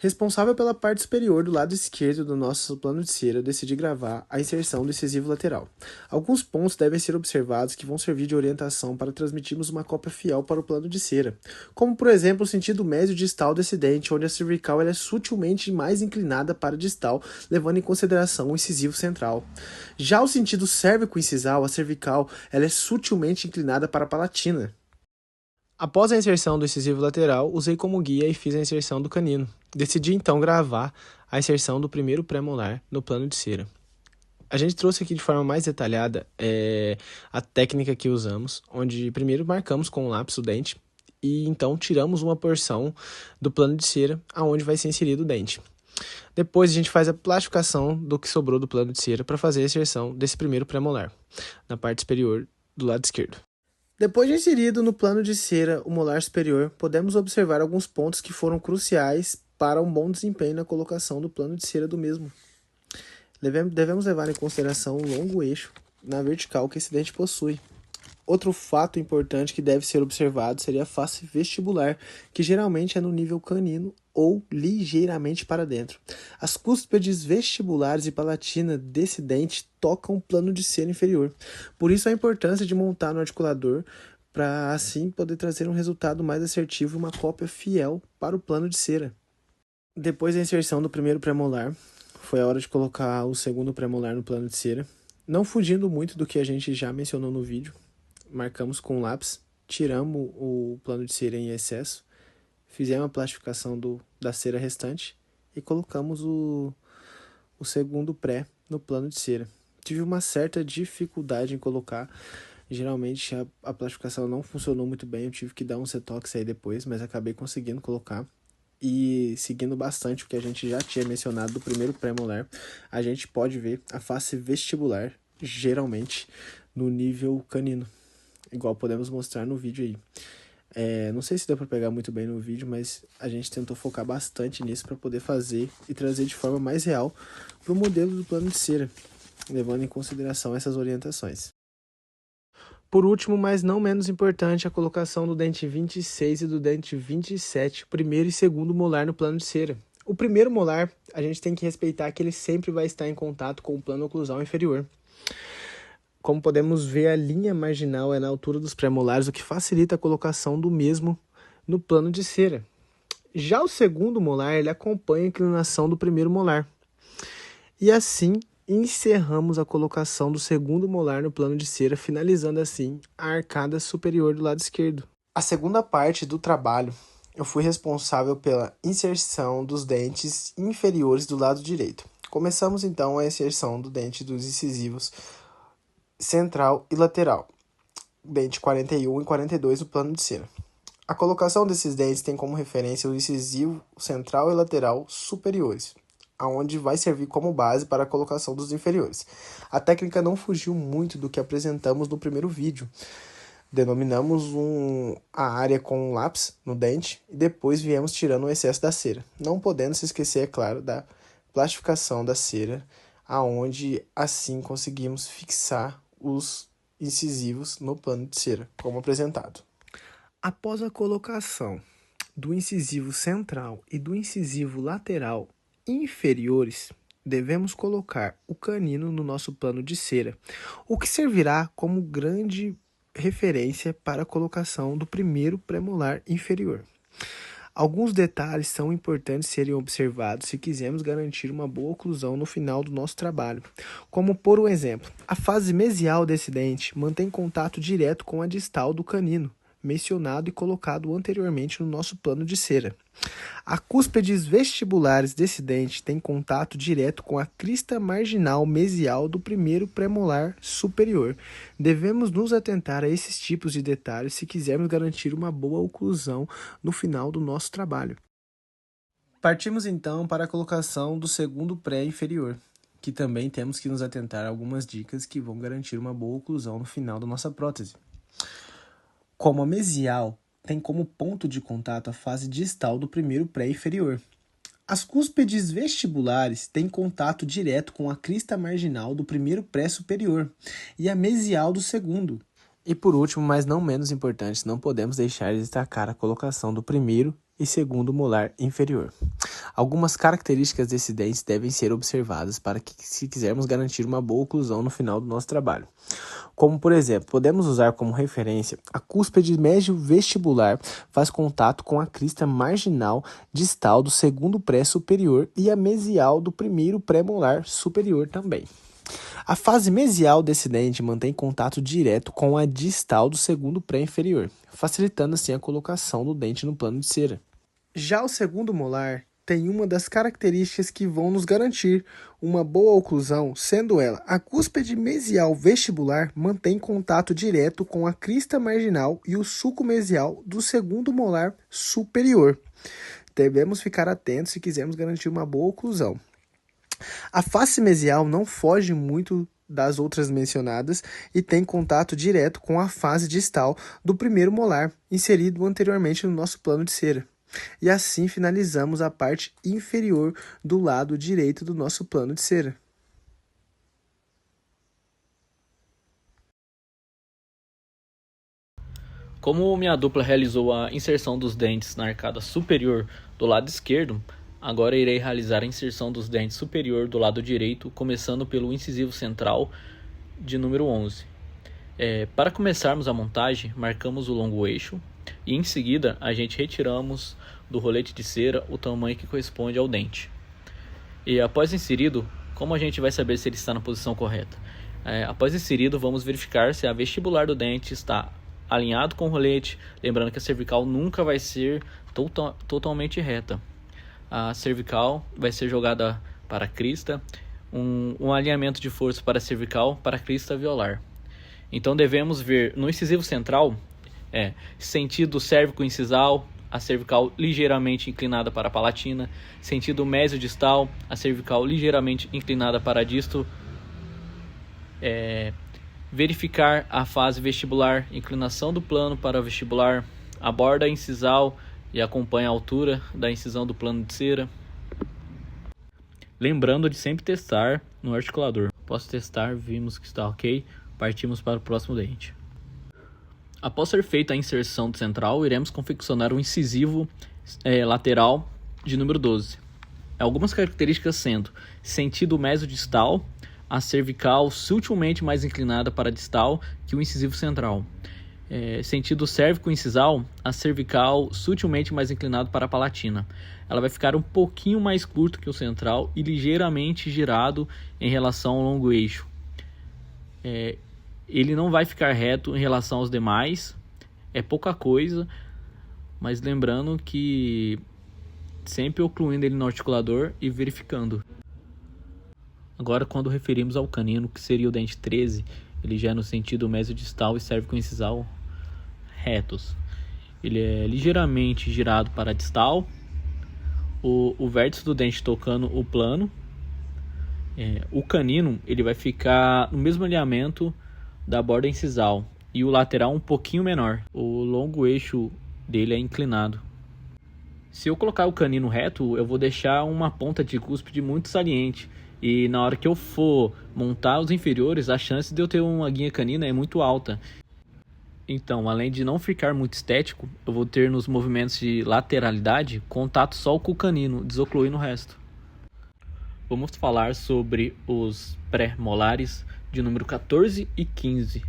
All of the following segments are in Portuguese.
Responsável pela parte superior do lado esquerdo do nosso plano de cera, eu decidi gravar a inserção do incisivo lateral. Alguns pontos devem ser observados que vão servir de orientação para transmitirmos uma cópia fiel para o plano de cera, como por exemplo o sentido médio distal desse dente, onde a cervical ela é sutilmente mais inclinada para a distal, levando em consideração o incisivo central. Já o sentido cérvico-incisal, a cervical, ela é sutilmente inclinada para a palatina. Após a inserção do incisivo lateral, usei como guia e fiz a inserção do canino. Decidi então gravar a inserção do primeiro pré-molar no plano de cera. A gente trouxe aqui de forma mais detalhada a técnica que usamos, onde primeiro marcamos com o lápis o dente e então tiramos uma porção do plano de cera aonde vai ser inserido o dente. Depois a gente faz a plastificação do que sobrou do plano de cera para fazer a inserção desse primeiro pré-molar na parte superior do lado esquerdo. Depois de inserido no plano de cera o molar superior, podemos observar alguns pontos que foram cruciais para um bom desempenho na colocação do plano de cera do mesmo. Devemos levar em consideração o longo eixo na vertical que esse dente possui. Outro fato importante que deve ser observado seria a face vestibular, que geralmente é no nível canino ou ligeiramente para dentro. As cúspides vestibulares e palatina desse dente tocam o plano de cera inferior. Por isso a importância de montar no articulador para assim poder trazer um resultado mais assertivo e uma cópia fiel para o plano de cera. Depois da inserção do primeiro premolar, foi a hora de colocar o segundo premolar no plano de cera. Não fugindo muito do que a gente já mencionou no vídeo, marcamos com lápis, tiramos o plano de cera em excesso, fizemos a plastificação da cera restante e colocamos o segundo pré no plano de cera. Tive uma certa dificuldade em colocar, geralmente a plastificação não funcionou muito bem, eu tive que dar um setox aí depois, mas acabei conseguindo colocar. E seguindo bastante o que a gente já tinha mencionado do primeiro pré-molar, a gente pode ver a face vestibular, geralmente no nível canino, igual podemos mostrar no vídeo aí. Não sei se deu para pegar muito bem no vídeo, mas a gente tentou focar bastante nisso para poder fazer e trazer de forma mais real para o modelo do plano de cera, levando em consideração essas orientações. Por último, mas não menos importante, a colocação do dente 26 e do dente 27, primeiro e segundo molar no plano de cera. O primeiro molar, a gente tem que respeitar que ele sempre vai estar em contato com o plano oclusal inferior. Como podemos ver, a linha marginal é na altura dos pré-molares, o que facilita a colocação do mesmo no plano de cera. Já o segundo molar, ele acompanha a inclinação do primeiro molar. E assim, encerramos a colocação do segundo molar no plano de cera, finalizando assim a arcada superior do lado esquerdo. A segunda parte do trabalho, eu fui responsável pela inserção dos dentes inferiores do lado direito. Começamos então a inserção do dente dos incisivos central e lateral, dente 41 e 42 no plano de cera. A colocação desses dentes tem como referência o incisivo central e lateral superiores, aonde vai servir como base para a colocação dos inferiores. A técnica não fugiu muito do que apresentamos no primeiro vídeo. Denominamos a área com um lápis no dente e depois viemos tirando o excesso da cera. Não podendo se esquecer, é claro, da plastificação da cera, aonde assim conseguimos fixar os incisivos no plano de cera, como apresentado. Após a colocação do incisivo central e do incisivo lateral inferiores, devemos colocar o canino no nosso plano de cera, o que servirá como grande referência para a colocação do primeiro premolar inferior. Alguns detalhes são importantes serem observados se quisermos garantir uma boa oclusão no final do nosso trabalho, como por um exemplo, a face mesial desse dente mantém contato direto com a distal do canino, mencionado e colocado anteriormente no nosso plano de cera. A cúspides vestibulares desse dente têm contato direto com a crista marginal mesial do primeiro premolar superior. Devemos nos atentar a esses tipos de detalhes se quisermos garantir uma boa oclusão no final do nosso trabalho. Partimos então para a colocação do segundo pré inferior, que também temos que nos atentar a algumas dicas que vão garantir uma boa oclusão no final da nossa prótese. Como a mesial tem como ponto de contato a face distal do primeiro pré inferior. As cúspides vestibulares têm contato direto com a crista marginal do primeiro pré superior e a mesial do segundo. E por último, mas não menos importante, não podemos deixar de destacar a colocação do primeiro e segundo molar inferior. Algumas características desses dentes devem ser observadas para que, se quisermos garantir uma boa oclusão no final do nosso trabalho. Como, por exemplo, podemos usar como referência a cúspide médio-vestibular faz contato com a crista marginal distal do segundo pré-superior e a mesial do primeiro pré-molar superior também. A fase mesial desse dente mantém contato direto com a distal do segundo pré-inferior, facilitando assim a colocação do dente no plano de cera. Já o segundo molar tem uma das características que vão nos garantir uma boa oclusão, sendo ela a cúspide mesial vestibular mantém contato direto com a crista marginal e o sulco mesial do segundo molar superior. Devemos ficar atentos se quisermos garantir uma boa oclusão. A face mesial não foge muito das outras mencionadas e tem contato direto com a face distal do primeiro molar, inserido anteriormente no nosso plano de cera. E assim finalizamos a parte inferior do lado direito do nosso plano de cera. Como minha dupla realizou a inserção dos dentes na arcada superior do lado esquerdo, agora irei realizar a inserção dos dentes superior do lado direito, começando pelo incisivo central de número 11. Para começarmos a montagem, marcamos o longo eixo e em seguida a gente retiramos do rolete de cera o tamanho que corresponde ao dente. E após inserido, como a gente vai saber se ele está na posição correta? Após inserido, vamos verificar se a vestibular do dente está alinhado com o rolete, lembrando que a cervical nunca vai ser totalmente reta. A cervical vai ser jogada para a crista, um alinhamento de força para a cervical para a crista violar. Então devemos ver no incisivo central, sentido cérvico-incisal, a cervical ligeiramente inclinada para a palatina, sentido mesio-distal, a cervical ligeiramente inclinada para a disto, verificar a fase vestibular, inclinação do plano para o vestibular, a borda incisal e acompanha a altura da incisão do plano de cera. Lembrando de sempre testar no articulador. Após testar, vimos que está ok, partimos para o próximo dente. Após ser feita a inserção central, iremos confeccionar um incisivo lateral de número 12. Algumas características sendo sentido mesodistal, a cervical sutilmente mais inclinada para a distal que o incisivo central. Sentido cérvico-incisal, a cervical sutilmente mais inclinado para a palatina. Ela vai ficar um pouquinho mais curto que o central e ligeiramente girado em relação ao longo eixo. Ele não vai ficar reto em relação aos demais, é pouca coisa, mas lembrando que sempre ocluindo ele no articulador e verificando. Agora, quando referimos ao canino, que seria o dente 13, ele já é no sentido mesodistal e cérvico-incisal retos. Ele é ligeiramente girado para a distal, o vértice do dente tocando o plano. O canino ele vai ficar no mesmo alinhamento da borda incisal e o lateral um pouquinho menor. O longo eixo dele é inclinado. Se eu colocar o canino reto, eu vou deixar uma ponta de cúspide muito saliente. E na hora que eu for montar os inferiores, a chance de eu ter uma guinha canina é muito alta. Então, além de não ficar muito estético, eu vou ter nos movimentos de lateralidade contato só com o canino, desocluindo o resto. Vamos falar sobre os pré-molares de número 14 e 15.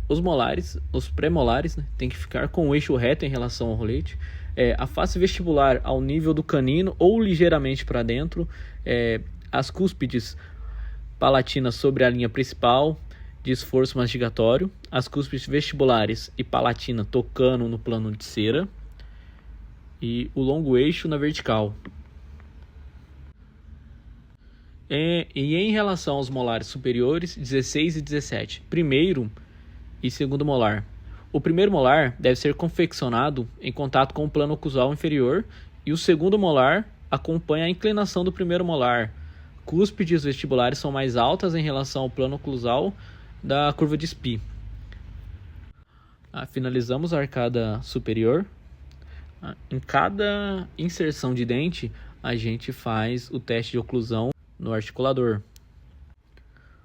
Os pré-molares, tem que ficar com o eixo reto em relação ao rolete. A face vestibular ao nível do canino ou ligeiramente para dentro. As cúspides palatinas sobre a linha principal de esforço mastigatório. As cúspides vestibulares e palatina tocando no plano de cera. E o longo eixo na vertical. E em relação aos molares superiores, 16 e 17. Primeiro e segundo molar. O primeiro molar deve ser confeccionado em contato com o plano oclusal inferior e o segundo molar acompanha a inclinação do primeiro molar. Cúspides vestibulares são mais altas em relação ao plano oclusal da curva de Spee. Finalizamos a arcada superior. Em cada inserção de dente, a gente faz o teste de oclusão no articulador.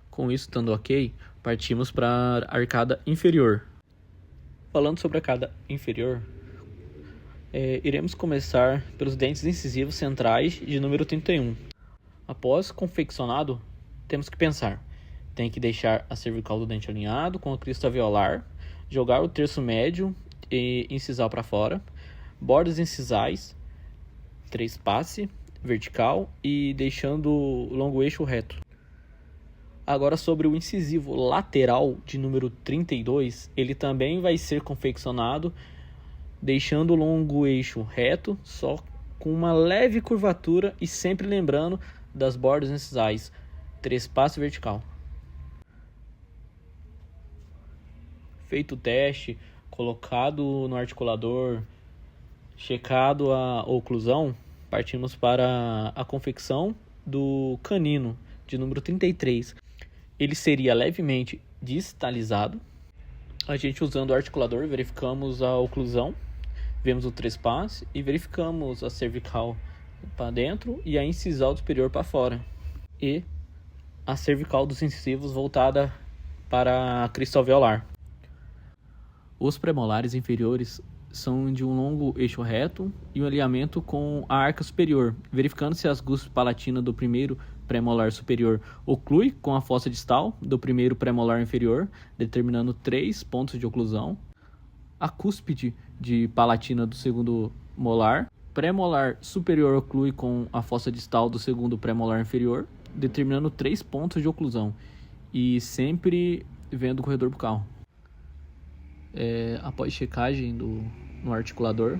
Com isso estando ok, partimos para a arcada inferior. Falando sobre a arcada inferior, Iremos começar pelos dentes incisivos centrais de número 31. Após confeccionado, temos que pensar. Tem que deixar a cervical do dente alinhado com a crista alveolar, jogar o terço médio e incisal para fora, bordas incisais, trespasse, vertical e deixando o longo eixo reto. Agora sobre o incisivo lateral de número 32, ele também vai ser confeccionado deixando o longo eixo reto, só com uma leve curvatura e sempre lembrando das bordas incisais, trespasse vertical. Feito o teste, colocado no articulador, checado a oclusão, partimos para a confecção do canino de número 33. Ele seria levemente distalizado. A gente usando o articulador verificamos a oclusão, vemos o trespasse e verificamos a cervical para dentro e a incisal superior para fora. E a cervical dos incisivos voltada para a crista alveolar. Os premolares inferiores são de um longo eixo reto e um alinhamento com a arca superior, verificando se as gustas palatinas do primeiro premolar superior oclui com a fossa distal do primeiro premolar inferior, determinando 3 pontos de oclusão. A cúspide de palatina do segundo molar, premolar superior oclui com a fossa distal do segundo premolar inferior, determinando 3 pontos de oclusão e sempre vendo o corredor bucal. Após checagem no articulador,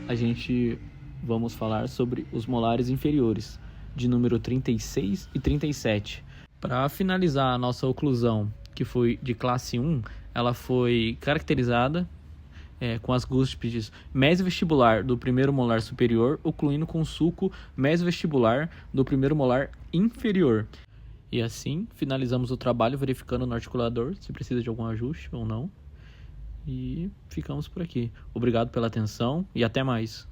a gente vamos falar sobre os molares inferiores, de número 36 e 37. Para finalizar a nossa oclusão, que foi de classe 1, ela foi caracterizada com as cúspides mesovestibular do primeiro molar superior, ocluindo com o sulco mesovestibular do primeiro molar inferior. E assim, finalizamos o trabalho verificando no articulador se precisa de algum ajuste ou não. E ficamos por aqui. Obrigado pela atenção e até mais.